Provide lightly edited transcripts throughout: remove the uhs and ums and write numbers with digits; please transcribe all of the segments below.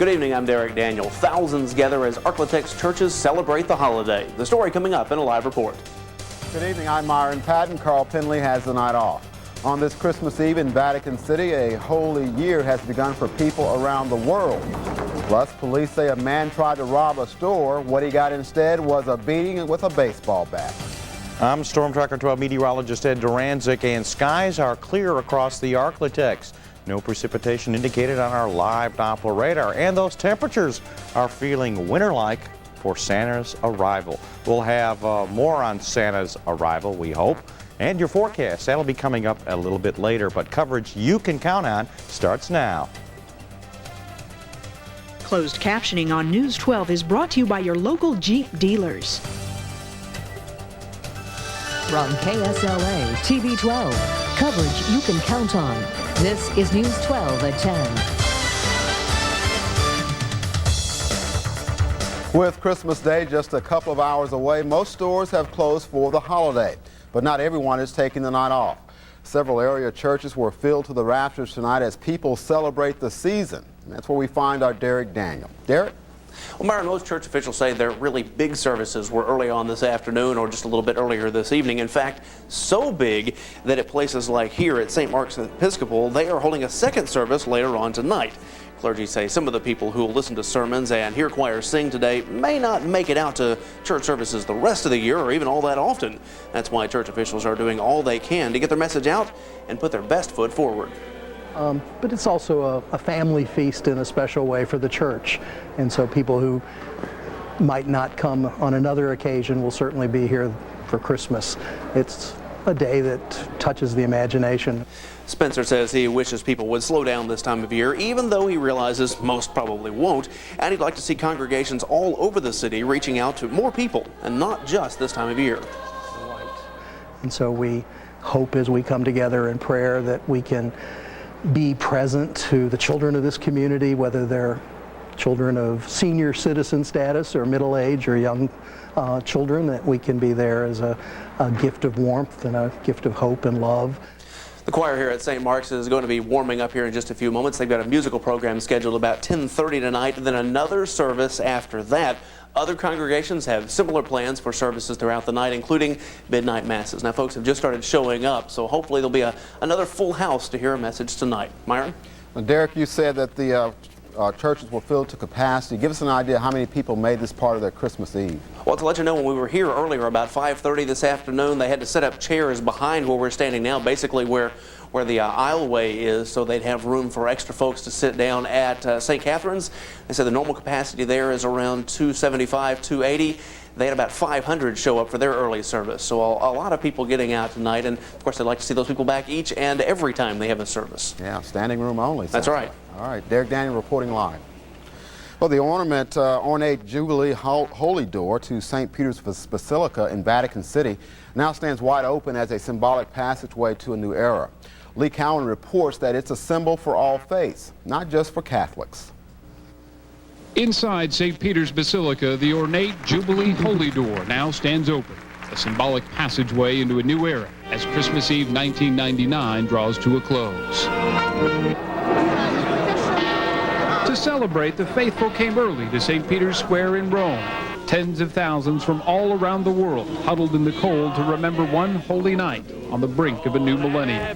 Good evening, I'm Derek Daniel. Thousands gather as Arklatek's churches celebrate the holiday. The story coming up in a live report. Good evening, I'm Myron Patton. Carl Penley has the night off. On this Christmas Eve in Vatican City, a holy year has begun for people around the world. Plus, police say a man tried to rob a store. What he got instead was a beating with a baseball bat. I'm Storm Tracker 12 meteorologist Ed Duranzik, and skies are clear across the Arklatek. No precipitation indicated on our live Doppler radar, and those temperatures are feeling winter-like for Santa's arrival. We'll have more on Santa's arrival, we hope, and your forecast. That'll be coming up a little bit later, but coverage you can count on starts now. Closed captioning on News 12 is brought to you by your local Jeep dealers. From KSLA-TV 12, coverage you can count on. This is News 12 at 10. With Christmas Day just a couple of hours away, most stores have closed for the holiday. But not everyone is taking the night off. Several area churches were filled to the rafters tonight as people celebrate the season. And that's where we find our Derek Daniel. Derek? Well, Myron, most church officials say their really big services were early on this afternoon or just a little bit earlier this evening. In fact, so big that at places like here at St. Mark's Episcopal, they are holding a second service later on tonight. Clergy say some of the people who will listen to sermons and hear choirs sing today may not make it out to church services the rest of the year or even all that often. That's why church officials are doing all they can to get their message out and put their best foot forward. But it's also a family feast in a special way for the church. And so people who might not come on another occasion will certainly be here for Christmas. It's a day that touches the imagination. Spencer says he wishes people would slow down this time of year, even though he realizes most probably won't. And he'd like to see congregations all over the city reaching out to more people, and not just this time of year. And so we hope as we come together in prayer that we can be present to the children of this community, whether they're children of senior citizen status or middle age or young children, that we can be there as a gift of warmth and a gift of hope and love. The choir here at St. Mark's is going to be warming up here in just a few moments. They've got a musical program scheduled about 10:30 tonight, and then another service after that. Other congregations have similar plans for services throughout the night, including midnight masses. Now, folks have just started showing up, so hopefully there'll be another full house to hear a message tonight. Myron? Well, Derek, you said that the churches were filled to capacity. Give us an idea how many people made this part of their Christmas Eve. Well, to let you know, when we were here earlier, about 5:30 this afternoon, they had to set up chairs behind where we're standing now, basically where the aisleway is, so they'd have room for extra folks to sit down at St. Catherine's. They said the normal capacity there is around 275, 280. They had about 500 show up for their early service, so a lot of people getting out tonight, and of course they'd like to see those people back each and every time they have a service. Yeah, standing room only. That's right. All right, Derek Daniel reporting live. Well, the ornate Jubilee Holy Door to St. Peter's Basilica in Vatican City now stands wide open as a symbolic passageway to a new era. Lee Cowan reports that it's a symbol for all faiths, not just for Catholics. Inside St. Peter's Basilica, the ornate Jubilee Holy Door now stands open, a symbolic passageway into a new era as Christmas Eve 1999 draws to a close. To celebrate, the faithful came early to St. Peter's Square in Rome. Tens of thousands from all around the world huddled in the cold to remember one holy night on the brink of a new millennium.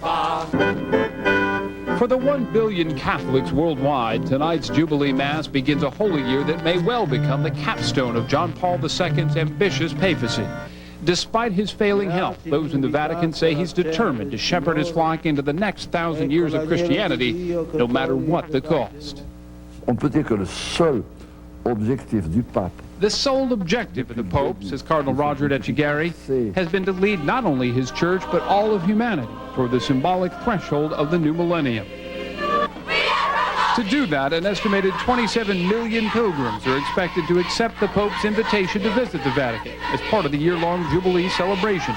For the 1 billion Catholics worldwide, tonight's Jubilee Mass begins a holy year that may well become the capstone of John Paul II's ambitious papacy. Despite his failing health, those in the Vatican say he's determined to shepherd his flock into the next 1,000 years of Christianity, no matter what the cost. On peut dire que le seul objectif du pape, the sole objective of the Pope, says Cardinal Roger Etchegari, has been to lead not only his church but all of humanity toward the symbolic threshold of the new millennium. To do that, an estimated 27 million pilgrims are expected to accept the Pope's invitation to visit the Vatican as part of the year-long Jubilee celebration.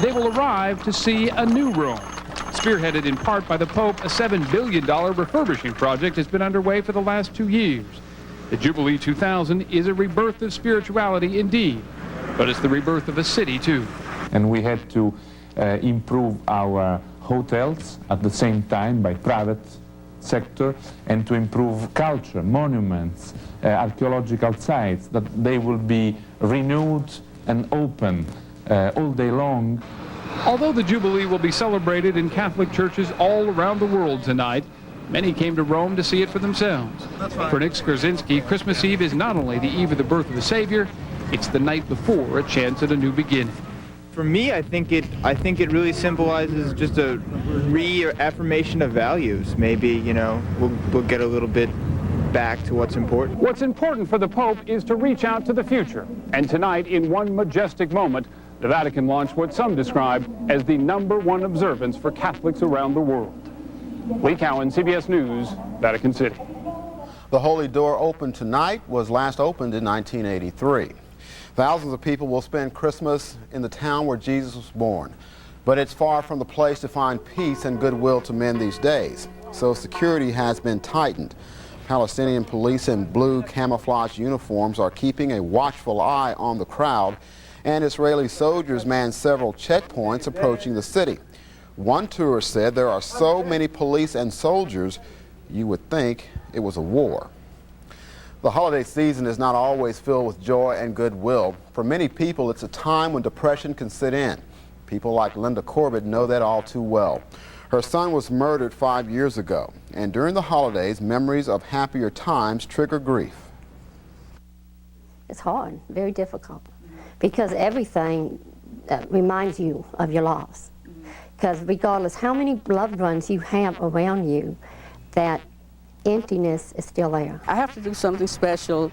They will arrive to see a new Rome. Spearheaded in part by the Pope, a $7 billion refurbishing project has been underway for the last 2 years. The Jubilee 2000 is a rebirth of spirituality indeed, but it's the rebirth of a city too. And we had to improve our hotels at the same time by private sector and to improve culture, monuments, archaeological sites, that they will be renewed and open all day long. Although the Jubilee will be celebrated in Catholic churches all around the world tonight, many came to Rome to see it for themselves. For Nick Skorzinski, Christmas Eve is not only the eve of the birth of the Savior, it's the night before a chance at a new beginning. For me, I think it really symbolizes just a reaffirmation of values. Maybe, you know, we'll get a little bit back to what's important. What's important for the Pope is to reach out to the future. And tonight, in one majestic moment, the Vatican launched what some describe as the #1 observance for Catholics around the world. Lee Cowan, CBS News, Vatican City. The Holy Door opened tonight, was last opened in 1983. Thousands of people will spend Christmas in the town where Jesus was born. But it's far from the place to find peace and goodwill to men these days. So security has been tightened. Palestinian police in blue camouflage uniforms are keeping a watchful eye on the crowd, and Israeli soldiers man several checkpoints approaching the city. One tourist said there are so many police and soldiers, you would think it was a war. The holiday season is not always filled with joy and goodwill. For many people, it's a time when depression can sit in. People like Linda Corbett know that all too well. Her son was murdered 5 years ago, and during the holidays, memories of happier times trigger grief. It's hard, very difficult, because everything reminds you of your loss. Because regardless how many loved ones you have around you, that emptiness is still there. I have to do something special,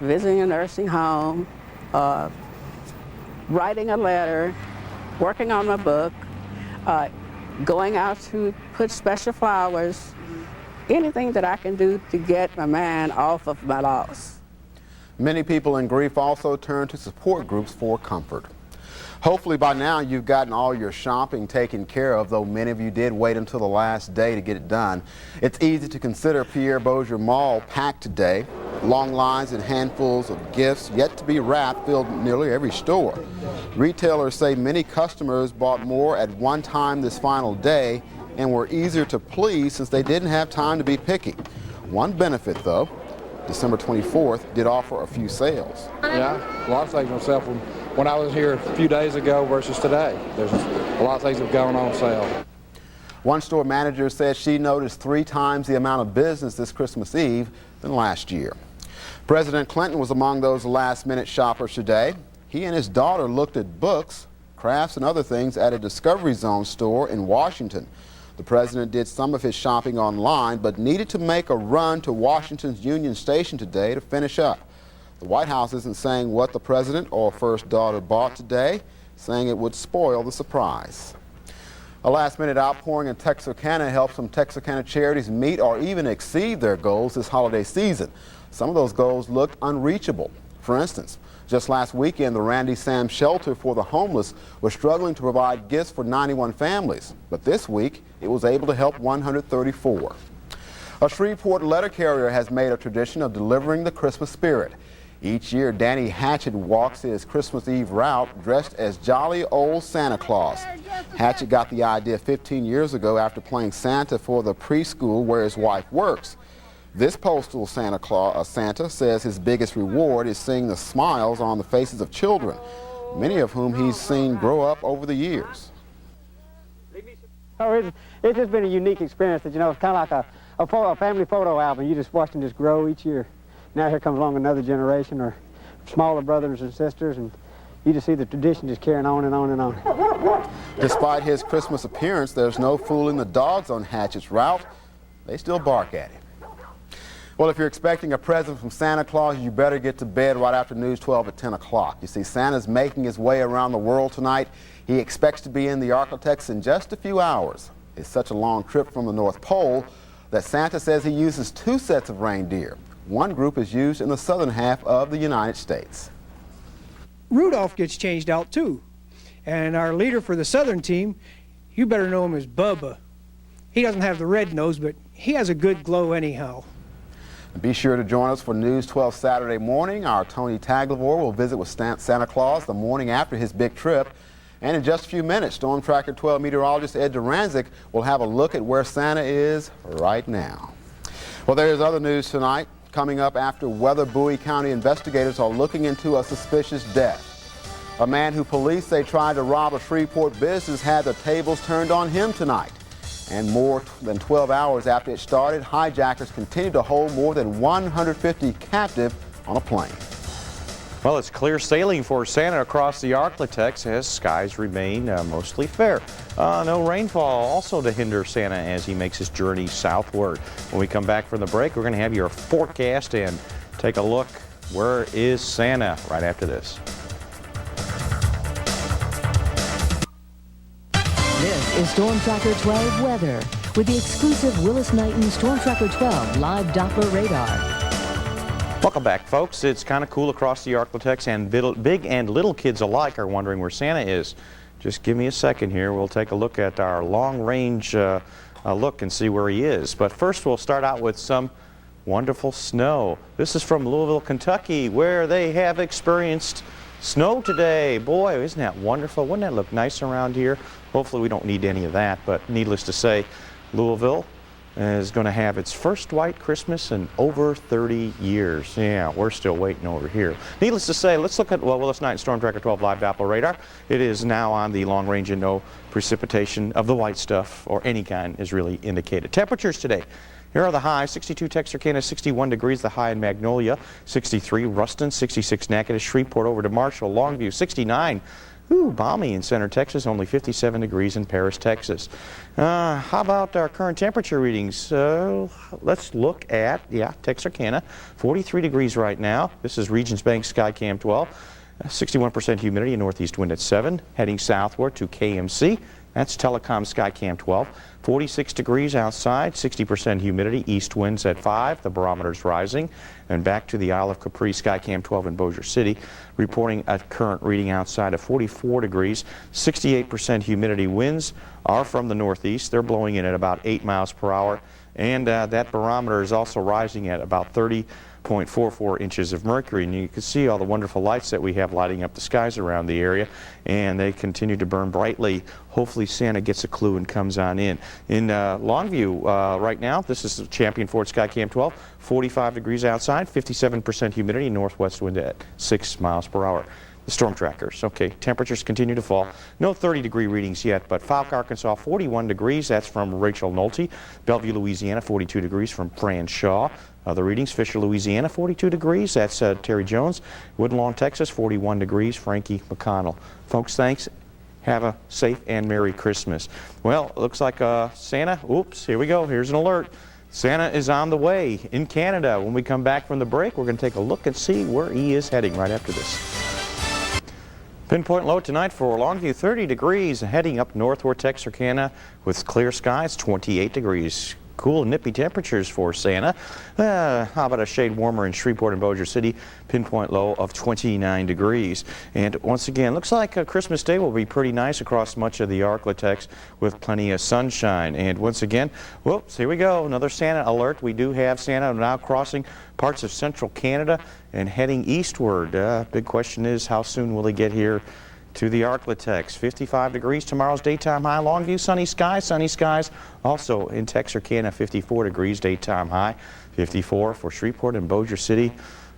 visiting a nursing home, writing a letter, working on my book, going out to put special flowers, anything that I can do to get my mind off of my loss. Many people in grief also turn to support groups for comfort. Hopefully by now you've gotten all your shopping taken care of, though many of you did wait until the last day to get it done. It's easy to consider Pierre Bossier Mall packed today. Long lines and handfuls of gifts yet to be wrapped filled nearly every store. Retailers say many customers bought more at one time this final day and were easier to please since they didn't have time to be picky. One benefit though, December 24th did offer a few sales. Yeah, a lot of things on sale from when I was here a few days ago versus today. There's a lot of things that have gone on sale. One store manager said she noticed 3 times the amount of business this Christmas Eve than last year. President Clinton was among those last-minute shoppers today. He and his daughter looked at books, crafts, and other things at a Discovery Zone store in Washington. The president did some of his shopping online, but needed to make a run to Washington's Union Station today to finish up. The White House isn't saying what the president or first daughter bought today, saying it would spoil the surprise. A last-minute outpouring in Texarkana helped some Texarkana charities meet or even exceed their goals this holiday season. Some of those goals looked unreachable. For instance, just last weekend, the Randy Sam Shelter for the Homeless was struggling to provide gifts for 91 families, but this week it was able to help 134. A Shreveport letter carrier has made a tradition of delivering the Christmas spirit. Each year, Danny Hatchett walks his Christmas Eve route dressed as jolly old Santa Claus. Hatchett got the idea 15 years ago after playing Santa for the preschool where his wife works. This postal Santa says his biggest reward is seeing the smiles on the faces of children, many of whom he's seen grow up over the years. Oh, it's just been a unique experience. That, you know, it's kind of like a family photo album. You just watch them just grow each year. Now here comes along another generation or smaller brothers and sisters, and you just see the tradition just carrying on and on and on. Despite his Christmas appearance, there's no fooling the dogs on Hatchett's route. They still bark at him. Well, if you're expecting a present from Santa Claus, you better get to bed right after News 12 at 10 o'clock. You see, Santa's making his way around the world tonight. He expects to be in the Arctic in just a few hours. It's such a long trip from the North Pole that Santa says he uses 2 sets of reindeer. One group is used in the southern half of the United States. Rudolph gets changed out too. And our leader for the southern team, you better know him as Bubba. He doesn't have the red nose, but he has a good glow anyhow. Be sure to join us for News 12 Saturday morning. Our Tony Tagliavore will visit with Santa Claus the morning after his big trip. And in just a few minutes, Storm Tracker 12 meteorologist Ed Duranzik will have a look at where Santa is right now. Well, there is other news tonight. Coming up after Weather Bowie County investigators are looking into a suspicious death. A man who police say tried to rob a Shreveport business had the tables turned on him tonight. And more than 12 hours after it started, hijackers continue to hold more than 150 captive on a plane. Well, it's clear sailing for Santa across the Arklatex as skies remain mostly fair. No rainfall also to hinder Santa as he makes his journey southward. When we come back from the break, we're going to have your forecast and take a look. Where is Santa right after this? This is Storm Tracker 12 weather with the exclusive Willis Knighton Storm Tracker 12 live Doppler radar. Welcome back, folks. It's kind of cool across the Arklatex, and big and little kids alike are wondering where Santa is. Just give me a second here. We'll take a look at our long-range look and see where he is. But first, we'll start out with some wonderful snow. This is from Louisville, Kentucky, where they have experienced snow today. Boy, isn't that wonderful? Wouldn't that look nice around here? Hopefully, we don't need any of that, but needless to say, Louisville is going to have its first white Christmas in over 30 years. Yeah, we're still waiting over here. Needless to say, let's look at Willis Knighton Storm Tracker 12 live Doppler radar. It is now on the long range and no precipitation of the white stuff or any kind is really indicated. Temperatures today. Here are the highs: 62 Texarkana, 61 degrees, the high in Magnolia, 63 Ruston, 66 Natchitoches, Shreveport over to Marshall, Longview, 69. Ooh, balmy in Center, Texas, only 57 degrees in Paris, Texas. How about our current temperature readings? Let's look at, Texarkana, 43 degrees right now. This is Regions Bank Skycam 12. 61% humidity, a northeast wind at 7. Heading southward to KMC. That's Telecom Skycam 12. 46 degrees outside, 60% humidity, east winds at 5, the barometer's rising. And back to the Isle of Capri, Skycam 12 in Bossier City, reporting a current reading outside of 44 degrees, 68% humidity. Winds are from the northeast. They're blowing in at about 8 miles per hour. And that barometer is also rising at about 30.44 inches of mercury. And you can see all the wonderful lights that we have lighting up the skies around the area, and they continue to burn brightly. Hopefully Santa gets a clue and comes on in. In Longview right now, this is Champion Ford Skycam 12, 45 degrees outside, 57% humidity, northwest wind at 6 miles per hour. The storm trackers. Okay, temperatures continue to fall. No 30-degree readings yet, but Fouke, Arkansas, 41 degrees. That's from Rachel Nolte. Bellevue, Louisiana, 42 degrees from Fran Shaw. Other readings: Fisher, Louisiana, 42 degrees. That's Terry Jones. Woodlawn, Texas, 41 degrees. Frankie McConnell. Folks, thanks. Have a safe and Merry Christmas. Well, it looks like Santa. Oops, here we go. Here's an alert. Santa is on the way in Canada. When we come back from the break, we're going to take a look and see where he is heading right after this. Pinpoint low tonight for Longview, 30 degrees, heading up northward Texarkana with clear skies, 28 degrees. Cool, nippy temperatures for Santa. How about a shade warmer in Shreveport and Bossier City? Pinpoint low of 29 degrees. And once again, looks like Christmas Day will be pretty nice across much of the Arklatex with plenty of sunshine. And once again, whoops, here we go, another Santa alert. We do have Santa now crossing parts of central Canada and heading eastward. Big question is, how soon will he get here to the Arklatex? 55 degrees tomorrow's daytime high. Longview, sunny skies. Also in Texarkana, 54 degrees daytime high. 54 for Shreveport and Bossier City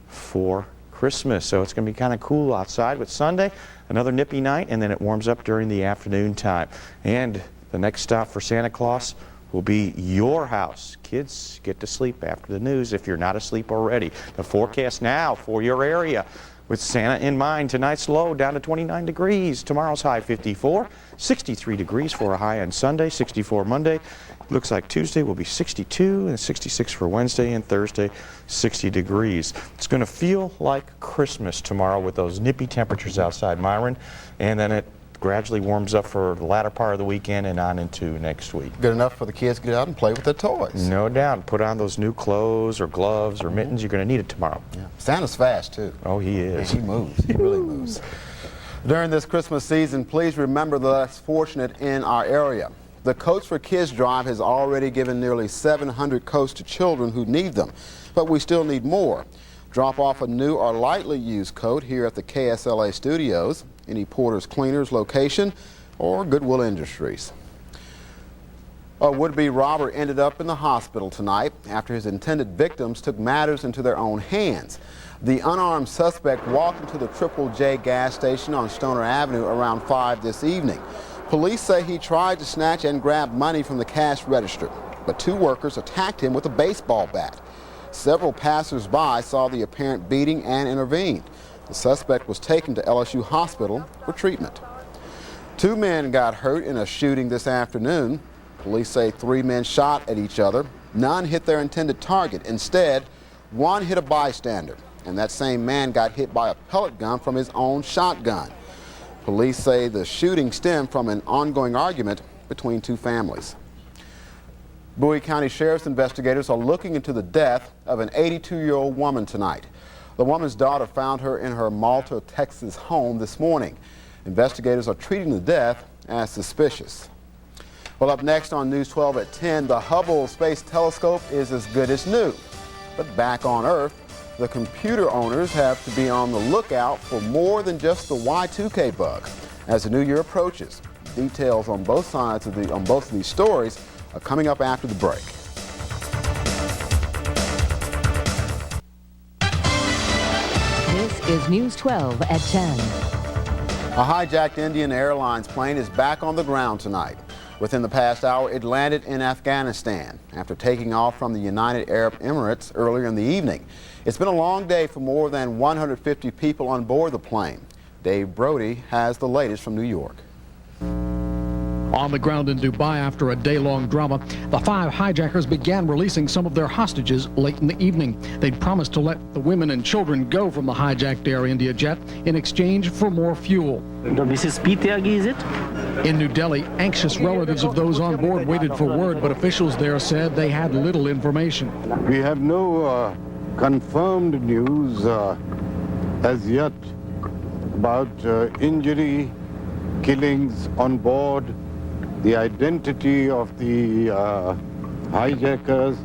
for Christmas. So it's going to be kind of cool outside with Sunday. Another nippy night, and then it warms up during the afternoon time. And the next stop for Santa Claus will be your house. Kids, get to sleep after the news if you're not asleep already. The forecast now for your area. With Santa in mind, tonight's low down to 29 degrees. Tomorrow's high 54, 63 degrees for a high on Sunday, 64 Monday. Looks like Tuesday will be 62 and 66 for Wednesday, and Thursday 60 degrees. It's going to feel like Christmas tomorrow with those nippy temperatures outside, Myron, and then it gradually warms up for the latter part of the weekend and on into next week. Good enough for the kids to get out and play with their toys. No doubt. Put on those new clothes or gloves or mittens. You're going to need it tomorrow. Yeah. Santa's fast, too. Oh, he is. He moves. He really moves. During this Christmas season, please remember the less fortunate in our area. The Coats for Kids drive has already given nearly 700 coats to children who need them, but we still need more. Drop off a new or lightly used coat here at the KSLA studios, any Porter's Cleaners location, or Goodwill Industries. A would-be robber ended up in the hospital tonight after his intended victims took matters into their own hands. The unarmed suspect walked into the Triple J gas station on Stoner Avenue around 5 this evening. Police say he tried to snatch and grab money from the cash register, but two workers attacked him with a baseball bat. Several passers-by saw the apparent beating and intervened. The suspect was taken to LSU Hospital for treatment. Two men got hurt in a shooting this afternoon. Police say 3 men shot at each other. None hit their intended target. Instead, one hit a bystander, and that same man got hit by a pellet gun from his own shotgun. Police say the shooting stemmed from an ongoing argument between two families. Bowie County Sheriff's investigators are looking into the death of an 82-year-old woman tonight. The woman's daughter found her in her Malta, Texas home this morning. Investigators are treating the death as suspicious. Well, up next on News 12 at 10, the Hubble Space Telescope is as good as new. But back on Earth, the computer owners have to be on the lookout for more than just the Y2K bug. As the new year approaches, details on both sides of these stories are coming up after the break. This is News 12 at 10. A hijacked Indian Airlines plane is back on the ground tonight. Within the past hour, it landed in Afghanistan after taking off from the United Arab Emirates earlier in the evening. It's been a long day for more than 150 people on board the plane. Dave Brody has the latest from New York. On the ground in Dubai after a day-long drama, the 5 hijackers began releasing some of their hostages late in the evening. They'd promised to let the women and children go from the hijacked Air India jet in exchange for more fuel. This is PTAG, is it? In New Delhi, anxious relatives of those on board waited for word, but officials there said they had little information. We have no confirmed news as yet about injury, killings on board, the identity of the hijackers,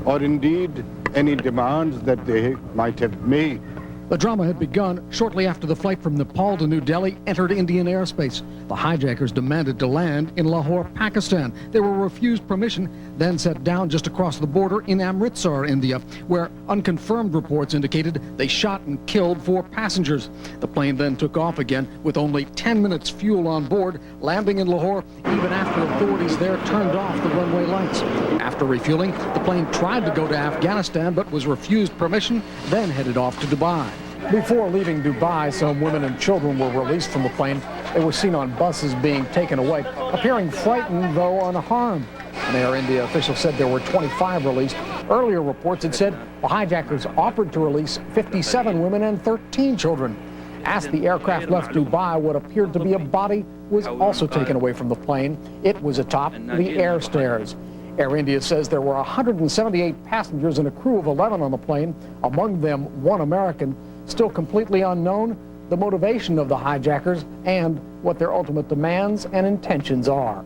or indeed any demands that they might have made. The drama had begun shortly after the flight from Nepal to New Delhi entered Indian airspace. The hijackers demanded to land in Lahore, Pakistan. They were refused permission, then set down just across the border in Amritsar, India, where unconfirmed reports indicated they shot and killed 4 passengers. The plane then took off again with only 10 minutes fuel on board, landing in Lahore even after authorities there turned off the runway lights. After refueling, the plane tried to go to Afghanistan but was refused permission, then headed off to Dubai. Before leaving Dubai, some women and children were released from the plane. They were seen on buses being taken away, appearing frightened though unharmed. An Air India official said there were 25 released. Earlier reports had said the hijackers offered to release 57 women and 13 children. As the aircraft left Dubai, what appeared to be a body was also taken away from the plane. It was atop the air stairs. Air India says there were 178 passengers and a crew of 11 on the plane, among them 1 American. Still completely unknown, the motivation of the hijackers and what their ultimate demands and intentions are.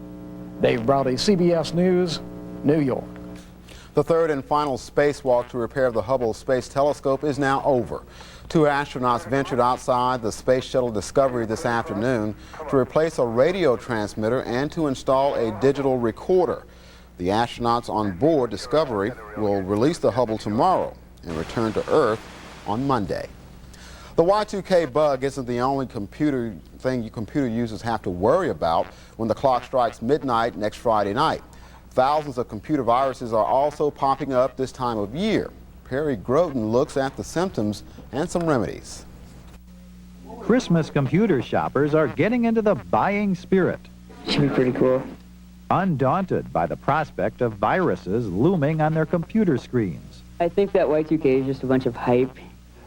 Dave Brody, CBS News, New York. The third and final spacewalk to repair the Hubble Space Telescope is now over. 2 astronauts ventured outside the Space Shuttle Discovery this afternoon to replace a radio transmitter and to install a digital recorder. The astronauts on board Discovery will release the Hubble tomorrow and return to Earth on Monday. The Y2K bug isn't the only computer users have to worry about when the clock strikes midnight next Friday night. Thousands of computer viruses are also popping up this time of year. Perry Groten looks at the symptoms and some remedies. Christmas computer shoppers are getting into the buying spirit. Should be pretty cool. Undaunted by the prospect of viruses looming on their computer screens. I think that Y2K is just a bunch of hype.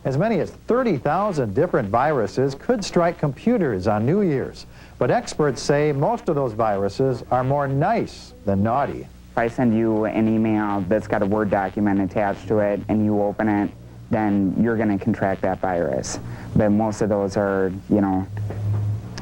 As many as 30,000 different viruses could strike computers on New Year's. But experts say most of those viruses are more nice than naughty. If I send you an email that's got a Word document attached to it and you open it, then you're going to contract that virus. But most of those are, you know,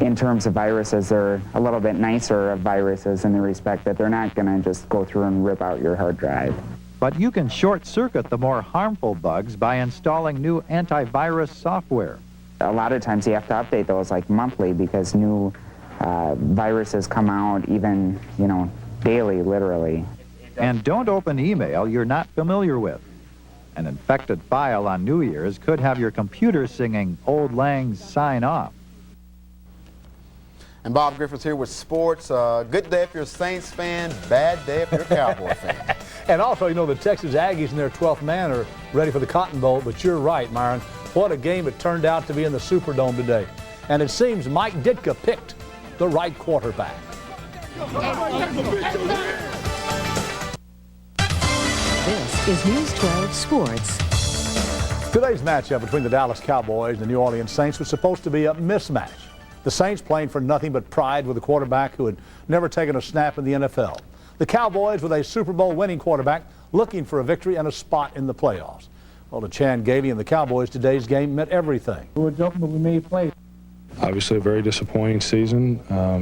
in terms of viruses, they're a little bit nicer of viruses in the respect that they're not going to just go through and rip out your hard drive. But you can short-circuit the more harmful bugs by installing new antivirus software. A lot of times you have to update those like monthly because new viruses come out even, daily, literally. And don't open email you're not familiar with. An infected file on New Year's could have your computer singing Old Lang's Sign Off. And Bob Griffiths here with sports. Good day if you're a Saints fan, bad day if you're a Cowboy fan. And also, the Texas Aggies and their 12th man are ready for the Cotton Bowl, but you're right, Myron. What a game it turned out to be in the Superdome today. And it seems Mike Ditka picked the right quarterback. This is News 12 Sports. Today's matchup between the Dallas Cowboys and the New Orleans Saints was supposed to be a mismatch. The Saints playing for nothing but pride with a quarterback who had never taken a snap in the NFL. The Cowboys with a Super Bowl winning quarterback looking for a victory and a spot in the playoffs. Well, to Chan Gailey and the Cowboys, today's game meant everything. We were joking, but we made plays. Obviously a very disappointing season. I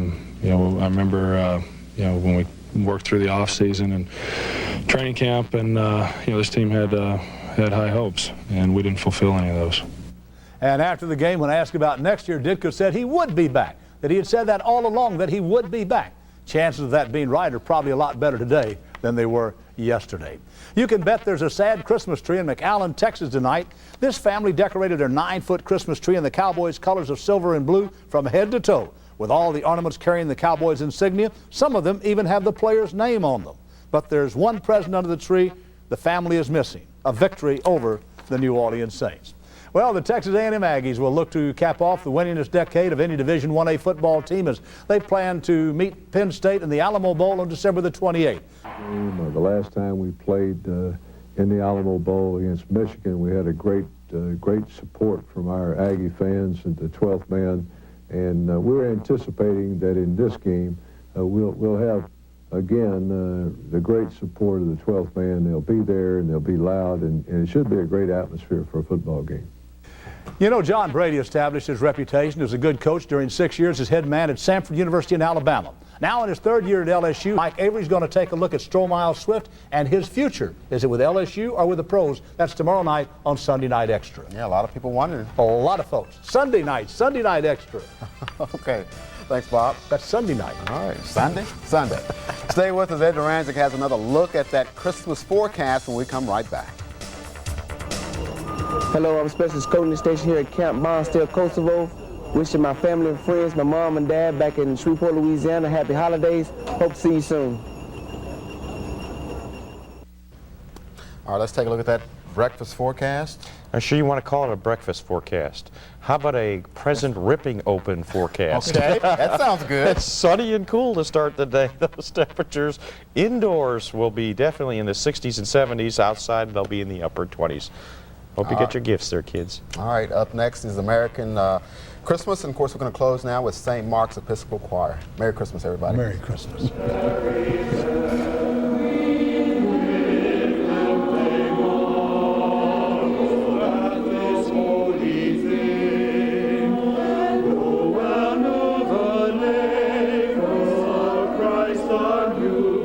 remember, when we worked through the offseason and training camp, and, this team had high hopes, and we didn't fulfill any of those. And after the game, when asked about next year, Ditka said he would be back, that he had said that all along, that he would be back. Chances of that being right are probably a lot better today than they were yesterday. You can bet there's a sad Christmas tree in McAllen, Texas tonight. This family decorated their 9-foot Christmas tree in the Cowboys' colors of silver and blue from head to toe, with all the ornaments carrying the Cowboys insignia. Some of them even have the player's name on them. But there's one present under the tree the family is missing, a victory over the New Orleans Saints. Well, the Texas A&M Aggies will look to cap off the winningest decade of any Division I-A football team as they plan to meet Penn State in the Alamo Bowl on December the 28th. The last time we played in the Alamo Bowl against Michigan, we had a great support from our Aggie fans and the 12th man, and we're anticipating that in this game we'll have again the great support of the 12th man. They'll be there and they'll be loud, and it should be a great atmosphere for a football game. John Brady established his reputation as a good coach during 6 years as head man at Samford University in Alabama. Now in his third year at LSU, Mike Avery's going to take a look at Stromile Swift and his future. Is it with LSU or with the pros? That's tomorrow night on Sunday Night Extra. Yeah, a lot of people wondering. A lot of folks. Sunday night Extra. Okay. Thanks, Bob. That's Sunday night. All right. Sunday? Sunday. Stay with us. Ed Duranzik has another look at that Christmas forecast when we come right back. Hello, I'm Specialist Coaching Station here at Camp Barnstable, Kosovo. Wishing my family and friends, my mom and dad back in Shreveport, Louisiana, happy holidays. Hope to see you soon. All right, let's take a look at that breakfast forecast. I'm sure you want to call it a breakfast forecast. How about a present ripping open forecast? Okay, that sounds good. It's sunny and cool to start the day. Those temperatures indoors will be definitely in the 60s and 70s. Outside, they'll be in the upper 20s. Hope you get your gifts there, kids. All right, up next is American Christmas, and of course we're going to close now with St. Mark's Episcopal Choir. Merry Christmas, everybody. Merry Christmas. Christ on you.